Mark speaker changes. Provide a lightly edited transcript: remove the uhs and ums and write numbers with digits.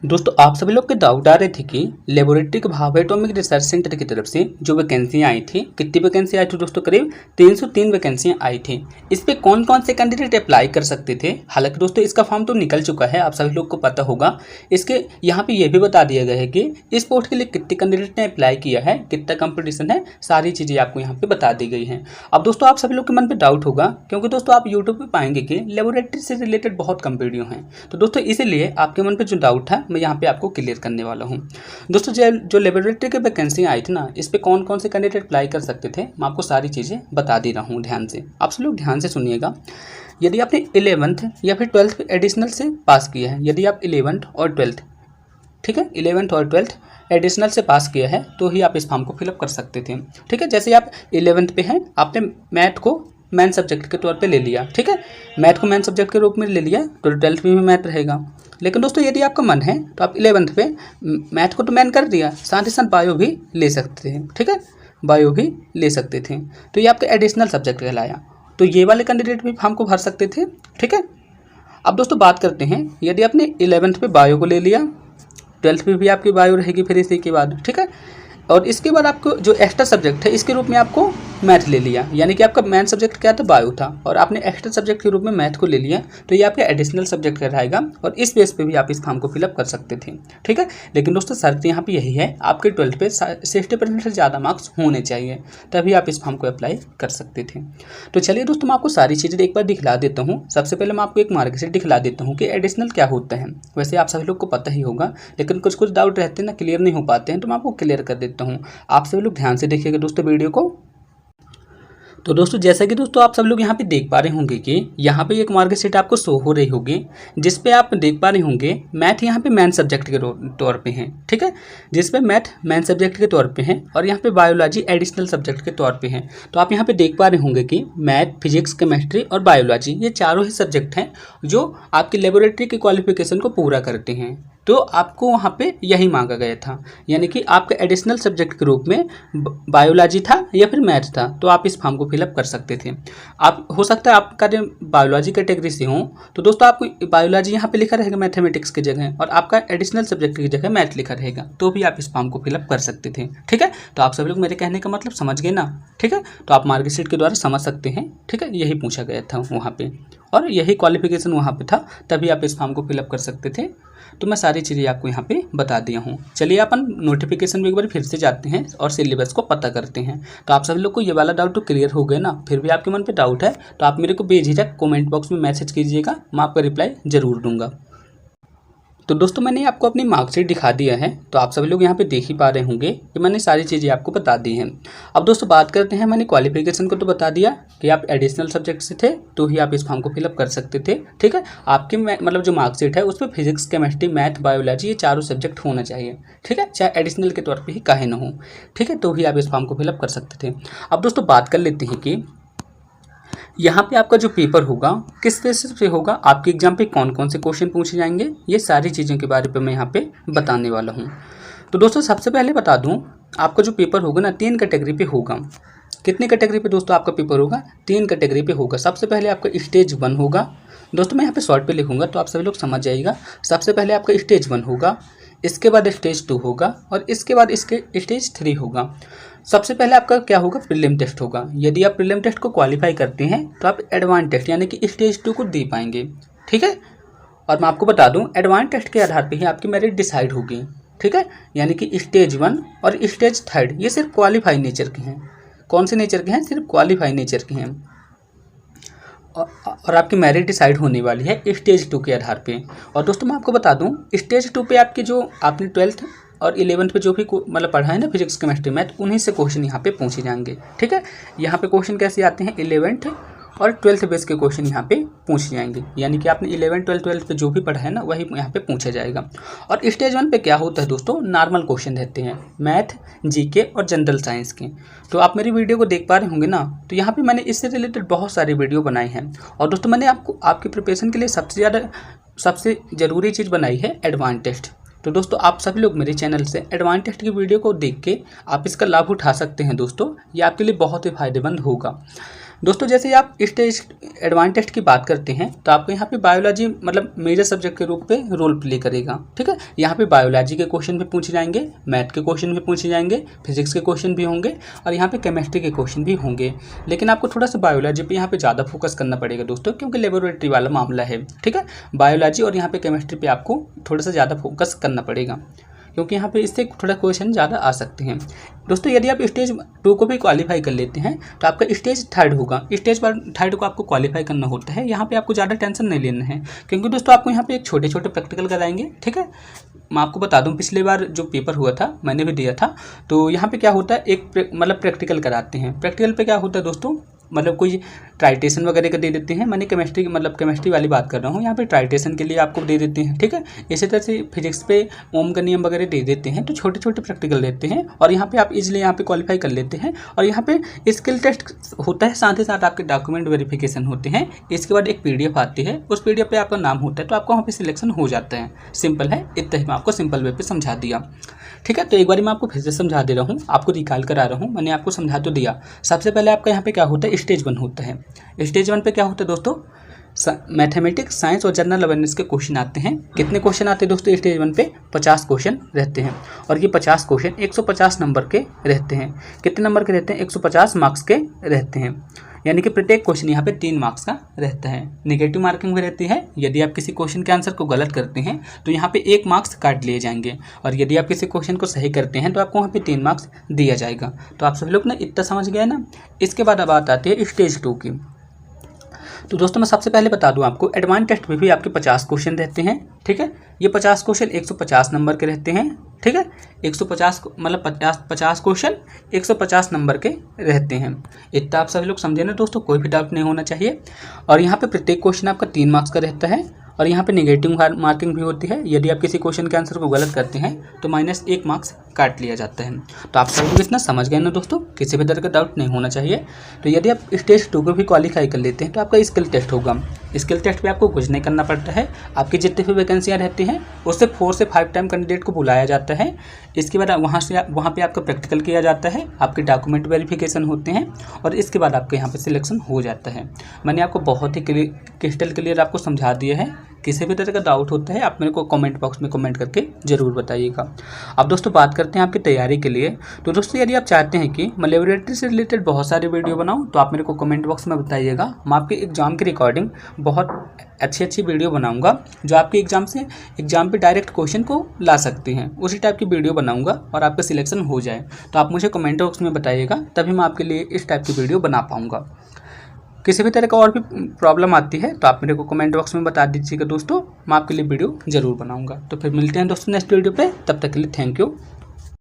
Speaker 1: दोस्तों आप सभी लोग के डाउट आ रहे थे कि लेबोरेटरी के भाभा एटॉमिक रिसर्च सेंटर की तरफ से जो वैकेंसियां आई थी, कितनी वैकेंसी आई थी दोस्तों? करीब 303 वैकेंसियां आई थी। इस पे कौन कौन से कैंडिडेट अप्लाई कर सकते थे? हालांकि दोस्तों इसका फॉर्म तो निकल चुका है, आप सभी लोग को पता होगा। इसके यहाँ पे ये भी बता दिया गया है कि इस पोस्ट के लिए कितने कैंडिडेट ने अप्लाई किया है, कितना कंपटीशन है, सारी चीज़ें आपको यहाँ पे बता दी गई हैं। अब दोस्तों आप सभी लोग के मन पर डाउट होगा, क्योंकि दोस्तों आप यूट्यूब पर पाएंगे कि लेबोरेटरी से रिलेटेड बहुत कम वीडियो हैं। तो दोस्तों इसीलिए आपके मन पर जो डाउट है मैं यहाँ पे आपको क्लियर करने वाला हूँ। दोस्तों जो लेबोरेटरी की वैकेंसी आई थी ना, इस पे कौन कौन से कैंडिडेट अप्लाई कर सकते थे, मैं आपको सारी चीज़ें बता दे रहा हूँ। ध्यान से आप सब लोग ध्यान से सुनिएगा। यदि आपने 11th या फिर 12th एडिशनल से पास किया है, यदि आप 11th और 12th, ठीक है, 11th और 12th एडिशनल से पास किया है तो ही आप इस फॉर्म को फिलअप कर सकते थे। ठीक है, जैसे आप 11th पे हैं, आपने मैथ को मेन सब्जेक्ट के तौर पे ले लिया, ठीक है, मैथ को मेन सब्जेक्ट के रूप में ले लिया, तो 12th में भी मैथ रहेगा। लेकिन दोस्तों यदि आपका मन है तो आप 11th पे मैथ को तो मेन कर दिया, साथ ही साथ बायो भी ले सकते थे। ठीक है, बायो भी ले सकते थे, तो ये आपका एडिशनल सब्जेक्ट कहलाया। तो ये वाले कैंडिडेट भी फॉर्म को भर सकते थे। ठीक है, अब दोस्तों बात करते हैं, यदि आपने 11th पे बायो को ले लिया, 12th में भी आपकी बायो रहेगी फिर इसी के बाद। ठीक है, और इसके बाद आपको जो एक्स्ट्रा सब्जेक्ट है इसके रूप में आपको मैथ ले लिया, यानी कि आपका मेन सब्जेक्ट क्या था, बायो था, और आपने एक्स्ट्रा सब्जेक्ट के रूप में मैथ को ले लिया, तो ये आपका एडिशनल सब्जेक्ट कहलाएगा और इस बेस पे भी आप इस फॉर्म को फिलअप कर सकते थे। ठीक है, लेकिन दोस्तों शर्त यहाँ पे यही है, आपके 12th पे 60% से ज़्यादा मार्क्स होने चाहिए, तभी आप इस फॉर्म को अप्लाई कर सकते थे। तो चलिए दोस्तों मैं आपको सारी चीज़ें एक बार दिखला देता हूँ। सबसे पहले मैं आपको एक मार्कशीट दिखला देता हूँ कि एडिशनल क्या होता है। वैसे आप सभी लोग को पता ही होगा, लेकिन कुछ कुछ डाउट रहते हैं ना, क्लियर नहीं हो पाते हैं, तो मैं आपको क्लियर कर देता हूँ। आप सभी लोग ध्यान से देखिएगा दोस्तों वीडियो को। तो दोस्तों जैसा कि दोस्तों आप सब लोग यहाँ पे देख पा रहे होंगे कि यहाँ पे एक मार्कशीट आपको शो हो रही होगी, जिस पे आप देख पा रहे होंगे मैथ यहाँ पे मेन सब्जेक्ट के तौर पे है। ठीक है, जिस पे मैथ मेन सब्जेक्ट के तौर पे है और यहाँ पे बायोलॉजी एडिशनल सब्जेक्ट के तौर पे है। तो आप यहाँ पे देख पा रहे होंगे कि मैथ, फिजिक्स, केमिस्ट्री और बायोलॉजी ये चारों ही सब्जेक्ट हैं जो आपकी लेबोरेटरी की क्वालिफिकेशन को पूरा करते हैं। तो आपको वहाँ पे यही मांगा गया था, यानी कि आपका एडिशनल सब्जेक्ट के रूप में बायोलॉजी था या फिर मैथ था, तो आप इस फॉर्म को फिलअप कर सकते थे। आप हो सकता है आपका बायोलॉजी कैटेगरी से हो, तो दोस्तों आपको बायोलॉजी यहाँ पे लिखा रहेगा मैथमेटिक्स की जगह, और आपका एडिशनल सब्जेक्ट की जगह मैथ लिखा रहेगा, तो भी आप इस फॉर्म को फिलअप कर सकते थे। ठीक है, तो आप सभी लोग मेरे कहने का मतलब समझ गए ना। ठीक है, तो आप मार्कशीट के द्वारा समझ सकते हैं। ठीक है, यही पूछा गया था वहाँ पे और यही क्वालिफिकेशन वहाँ पे था, तभी आप इस फॉर्म को फिलअप कर सकते थे। तो मैं सारी चीज़ें आपको यहाँ पे बता दिया हूँ। चलिए अपन नोटिफिकेशन में एक बार फिर से जाते हैं और सिलेबस को पता करते हैं। तो आप सभी लोग को ये वाला डाउट तो क्लियर हो गया ना। फिर भी आपके मन पे डाउट है तो आप मेरे को बेझिझक कमेंट बॉक्स में मैसेज कीजिएगा, मैं आपका रिप्लाई ज़रूर दूंगा। तो दोस्तों मैंने आपको अपनी मार्कशीट दिखा दिया है, तो आप सभी लोग यहाँ पे देख ही पा रहे होंगे कि मैंने सारी चीज़ें आपको बता दी हैं। अब दोस्तों बात करते हैं, मैंने क्वालिफिकेशन को तो बता दिया कि आप एडिशनल सब्जेक्ट से थे तो ही आप इस फॉर्म को फिलअप कर सकते थे। ठीक है, आपकी मतलब जो मार्कशीट है उस पर फिजिक्स, केमिस्ट्री, मैथ, बायोलॉजी ये चारों सब्जेक्ट होना चाहिए। ठीक है, चाहे एडिशनल के तौर पर ही काहे ना हो। ठीक है, तो ही आप इस फॉर्म को फिलअप कर सकते थे। अब दोस्तों बात कर लेते हैं कि यहाँ पे आपका जो पेपर होगा किस बेसिस पे होगा, आपके एग्जाम पे कौन कौन से क्वेश्चन पूछे जाएंगे, ये सारी चीज़ों के बारे में मैं यहाँ पे बताने वाला हूँ। तो दोस्तों सबसे पहले बता दूँ, आपका जो पेपर होगा ना 3 कैटेगरी पे होगा। कितनी कैटेगरी पे दोस्तों आपका पेपर होगा? 3 कैटेगरी पे होगा। सबसे पहले आपका स्टेज 1 होगा। दोस्तों मैं यहाँ पे शॉर्ट पे लिखूँगा तो आप सभी लोग समझ जाइएगा। सबसे पहले आपका स्टेज 1 होगा, इसके बाद स्टेज 2 होगा और इसके बाद इसके स्टेज 3 होगा। सबसे पहले आपका क्या होगा? प्रीलिम टेस्ट होगा। यदि आप प्रीलिम टेस्ट को क्वालिफाई करते हैं तो आप एडवांस टेस्ट यानी कि स्टेज 2 को दे पाएंगे। ठीक है, और मैं आपको बता दूं एडवांस टेस्ट के आधार पे ही आपकी मेरिट डिसाइड होगी। ठीक है, यानी कि स्टेज 1 और स्टेज 3 ये सिर्फ क्वालिफाई नेचर के हैं। कौन से नेचर के हैं? सिर्फ क्वालिफाई नेचर के हैं, और आपकी मेरिट डिसाइड होने वाली है स्टेज 2 के आधार पे। और दोस्तों मैं आपको बता दूं स्टेज 2 पे आपकी जो आपने 12th और 11th पे जो भी मतलब पढ़ा है ना, फिजिक्स, केमिस्ट्री, मैथ, उन्हीं से क्वेश्चन यहाँ पे पूछे जाएंगे। ठीक है, यहाँ पे क्वेश्चन कैसे आते हैं? 11th और 12th बेस के क्वेश्चन यहाँ पे पूछे जाएंगे, यानी कि आपने 11th, 12th पे जो भी पढ़ा है ना वही यहाँ पे पूछा जाएगा। और स्टेज 1 पे क्या होता है दोस्तों? नॉर्मल क्वेश्चन रहते हैं, मैथ, जीके और जनरल साइंस के। तो आप मेरी वीडियो को देख पा रहे होंगे ना, तो यहाँ पे मैंने इससे रिलेटेड बहुत सारी वीडियो बनाई हैं। और दोस्तों मैंने आपको आपकी प्रिपरेशन के लिए सबसे ज़रूरी चीज़ बनाई है एडवांस टेस्ट। तो दोस्तों आप सभी लोग मेरे चैनल से एडवांस टेस्ट की वीडियो को देख के आप इसका लाभ उठा सकते हैं। दोस्तों ये आपके लिए बहुत ही फायदेमंद होगा। दोस्तों जैसे ही आप स्टेज एडवांस टेस्ट की बात करते हैं तो आपको यहाँ पे बायोलॉजी मतलब मेजर सब्जेक्ट के रूप में रोल प्ले करेगा। ठीक है, यहाँ पे बायोलॉजी के क्वेश्चन भी पूछे जाएंगे, मैथ के क्वेश्चन भी पूछे जाएंगे, फिजिक्स के क्वेश्चन भी होंगे और यहाँ पे केमिस्ट्री के क्वेश्चन भी होंगे। लेकिन आपको थोड़ा सा बायोलॉजी पे यहाँ पे ज़्यादा फोकस करना पड़ेगा दोस्तों, क्योंकि लेबोरेटरी वाला मामला है। ठीक है, बायोलॉजी और यहाँ पे केमिस्ट्री पे आपको थोड़ा सा ज़्यादा फोकस करना पड़ेगा, क्योंकि यहाँ पे इससे थोड़ा क्वेश्चन ज़्यादा आ सकते हैं। दोस्तों यदि आप स्टेज 2 को भी क्वालिफाई कर लेते हैं तो आपका स्टेज 3 होगा। स्टेज 3 को आपको क्वालिफाई करना होता है। यहाँ पे आपको ज़्यादा टेंशन नहीं लेना है, क्योंकि दोस्तों आपको यहाँ पे एक छोटे छोटे प्रैक्टिकल कराएंगे। ठीक है, मैं आपको बता दूं पिछले बार जो पेपर हुआ था मैंने भी दिया था, तो यहाँ पे क्या होता है एक मतलब प्रैक्टिकल कराते हैं। प्रैक्टिकल पे क्या होता है दोस्तों, मतलब कोई ट्राइटेशन वगैरह का दे देते हैं। मैंने केमिस्ट्री मतलब केमिस्ट्री वाली बात कर रहा हूँ, यहाँ पे ट्राइटेशन के लिए आपको दे देते हैं। ठीक है, इसी तरह से फिजिक्स पे ओम का नियम वगैरह दे देते हैं। तो छोटे छोटे प्रैक्टिकल देते हैं और यहाँ पे आप इजीली यहाँ पे क्वालिफाई कर लेते हैं। और यहाँ पे स्किल टेस्ट होता है, साथ ही साथ आपके डॉक्यूमेंट वेरिफिकेशन होते हैं। इसके बाद एक PDF आती है, उस PDF पे आपका नाम होता है, तो आपको वहाँ पे सिलेक्शन हो जाता है। सिंपल है, इतना ही मैं आपको सिंपल वे पे समझा दिया। ठीक है, तो एक बार मैं आपको फिर से समझा दे रहा हूँ, आपको रिकॉल करा रहा हूँ। मैंने आपको समझा तो दिया। सबसे पहले आपका यहाँ पे क्या होता है, स्टेज 1 होता है। स्टेज 1 पे क्या होता है दोस्तों, मैथमेटिक्स, साइंस और जनरल अवेयरनेस के क्वेश्चन आते हैं। कितने क्वेश्चन आते हैं दोस्तों स्टेज 1 पे, 50 क्वेश्चन रहते हैं। और ये 50 क्वेश्चन 150 नंबर के रहते हैं। कितने नंबर के रहते हैं, 150 मार्क्स के रहते हैं। यानी कि प्रत्येक क्वेश्चन यहाँ पे 3 मार्क्स का रहता है। नेगेटिव मार्किंग भी रहती है। यदि आप किसी क्वेश्चन के आंसर को गलत करते हैं तो यहाँ पे 1 मार्क्स काट लिए जाएंगे, और यदि आप किसी क्वेश्चन को सही करते हैं तो आपको वहाँ पे 3 मार्क्स दिया जाएगा। तो आप सभी लोग ना इतना समझ गए ना। इसके बाद अब बात आती है स्टेज 2 की। तो दोस्तों मैं सबसे पहले बता दूं आपको, एडवांस टेस्ट में भी आपके 50 क्वेश्चन रहते हैं। ठीक है, ये 50 क्वेश्चन 150 नंबर के रहते हैं। ठीक है, 150 मतलब 50 क्वेश्चन 150 नंबर के रहते हैं। इतना आप सभी लोग समझे ना दोस्तों, कोई भी डाउट नहीं होना चाहिए। और यहाँ पे प्रत्येक क्वेश्चन आपका 3 मार्क्स का रहता है। और यहाँ पे नेगेटिव मार्किंग भी होती है। यदि आप किसी क्वेश्चन के आंसर को गलत करते हैं तो -1 मार्क्स काट लिया जाता है। तो आप सभी लोग इतना समझ गए ना दोस्तों, किसी भी तरह का डाउट नहीं होना चाहिए। तो यदि आप स्टेज 2 को भी क्वालिफाई कर लेते हैं तो आपका स्किल टेस्ट होगा। स्किल टेस्ट पे आपको कुछ नहीं करना पड़ता है। आपकी जितनी भी वैकेंसियाँ रहती हैं उससे 4 से 5 टाइम कैंडिडेट को बुलाया जाता है। इसके बाद वहाँ पे आपका प्रैक्टिकल किया जाता है, आपके डॉक्यूमेंट वेरिफिकेशन होते हैं और इसके बाद आपके यहाँ पे सिलेक्शन हो जाता है। मैंने आपको बहुत ही क्रिस्टल क्लियर आपको समझा दिया है। किसी भी तरह का डाउट होता है आप मेरे को कमेंट बॉक्स में कमेंट करके ज़रूर बताइएगा। अब दोस्तों बात करते हैं आपकी तैयारी के लिए। तो दोस्तों यदि आप चाहते हैं कि मैं लेबोरेटरी से रिलेटेड बहुत सारे वीडियो बनाऊं तो आप मेरे को कमेंट बॉक्स में बताइएगा। मैं आपके एग्जाम की रिकॉर्डिंग बहुत अच्छी वीडियो बनाऊंगा, जो आपके एग्जाम पे डायरेक्ट क्वेश्चन को ला सकते हैं। उसी टाइप की वीडियो बनाऊंगा और आपका सिलेक्शन हो जाए। तो आप मुझे कमेंट बॉक्स में बताइएगा, तभी मैं आपके लिए इस टाइप की वीडियो बना पाऊँगा। किसी भी तरह का और भी प्रॉब्लम आती है तो आप मेरे को कमेंट बॉक्स में बता दीजिएगा दोस्तों, मैं आपके लिए वीडियो ज़रूर बनाऊंगा। तो फिर मिलते हैं दोस्तों नेक्स्ट वीडियो पे, तब तक के लिए थैंक यू।